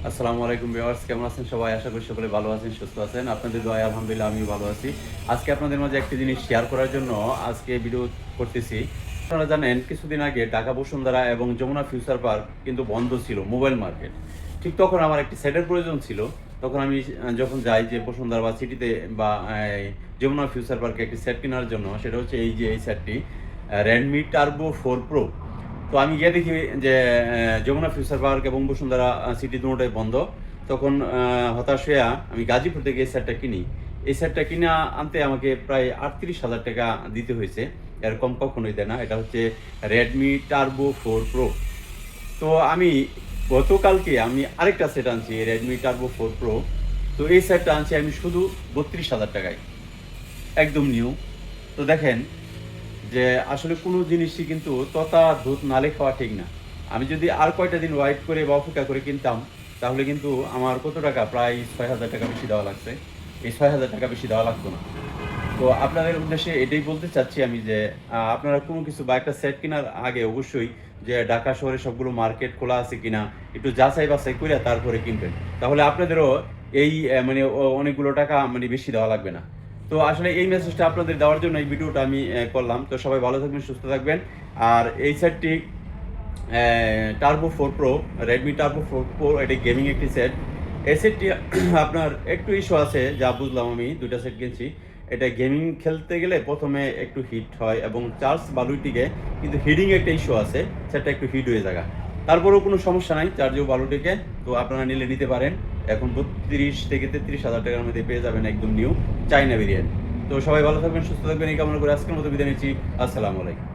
আসসালামু আলাইকুম ভিউয়ার্স, কেমন আছেন সবাই? আশা করি সকলে ভালো আছেন, সুস্থ আছেন। আপনাদের দয়ায় আলহামদুলিল্লাহ আমিও ভালো আছি। আজকে আপনাদের মাঝে একটি জিনিস শেয়ার করার জন্য আজকে ভিডিও করতেছি। আপনারা জানেন কিছুদিন আগে ঢাকা বসুন্ধরা এবং যমুনা ফিউচার পার্ক কিন্তু বন্ধ ছিল, মোবাইল মার্কেট। ঠিক তখন আমার একটি সেটের প্রয়োজন ছিল। তখন আমি যখন যাই যে বসুন্ধরা বা সিটিতে বা যমুনা ফিউচার পার্কে একটি সেট কেনার জন্য, সেটা হচ্ছে এই সেটটি Redmi Turbo 4 Pro। তো আমি গিয়ে দেখি যে যমুনা ফিউচার পার্ক এবং বসুন্ধরা সিটি দুটোটাই বন্ধ। তখন হতাশ হয়ে আমি গাজীপুর থেকে এই সেটটা কিনি। এই সেটটা কিনে আনতে আমাকে প্রায় 38,000 টাকা দিতে হয়েছে। এর কম কখনোই দেয় না। এটা হচ্ছে Redmi Turbo 4 Pro। তো আমি গতকালকে আমি আরেকটা সেট আনছি, Redmi Turbo 4 Pro। তো এই সেটটা আনছি আমি শুধু 32,000 টাকায়, একদম নিউ। তো দেখেন যে আসলে কোনো জিনিসই কিন্তু তথা দুধ নালে খাওয়া ঠিক না। আমি যদি আর কয়টা দিন ওয়েট করে বা অপেক্ষা করে কিনতাম, তাহলে কিন্তু আমার কত টাকা, প্রায় 6,000 টাকা বেশি দেওয়া লাগছে। এই 6,000 টাকা বেশি দেওয়া লাগতো না। তো আপনাদের উদ্দেশ্যে এটাই বলতে চাচ্ছি আমি যে আপনারা কোনো কিছু বা একটা সেট কেনার আগে অবশ্যই যে ঢাকা শহরে সবগুলো মার্কেট খোলা আছে কিনা একটু যাচাই বাছাই করে তারপরে কিনবেন। তাহলে আপনাদেরও এই মানে অনেকগুলো টাকা মানে বেশি দেওয়া লাগবে না। তো আসলে এই মেসেজটা আপনাদের দেওয়ার জন্য এই ভিডিওটা আমি করলাম। তো সবাই ভালো থাকবেন, সুস্থ থাকবেন। আর এই সেটটি turbo 4 pro, Redmi turbo 4 pro, এটি গেমিং একটি সেট। এই সেটটি আপনার একটু ইস্যু আছে, যা বুঝলাম, আমি দুইটা সেট কিনছি। এটা গেমিং খেলতে গেলে প্রথমে একটু হিট হয় এবং চার্জ ভালোই টিকে, কিন্তু হিটিং একটা ইস্যু আছে, সেটটা একটু হিট হয়ে যায়। তারপরেও কোনো সমস্যা নাই, চার্জেও ভালো টিকে। তো আপনারা নিলে নিতে পারেন। এখন 32 থেকে 33,000 টাকার মধ্যে পেয়ে যাবেন একদম নিউ চাইনা ভেরিয়েন্ট। তো সবাই ভালো থাকবেন, সুস্থ থাকবেন এই কামনা করে আজকের মতো বিদায় নিচ্ছি। আসসালামু আলাইকুম।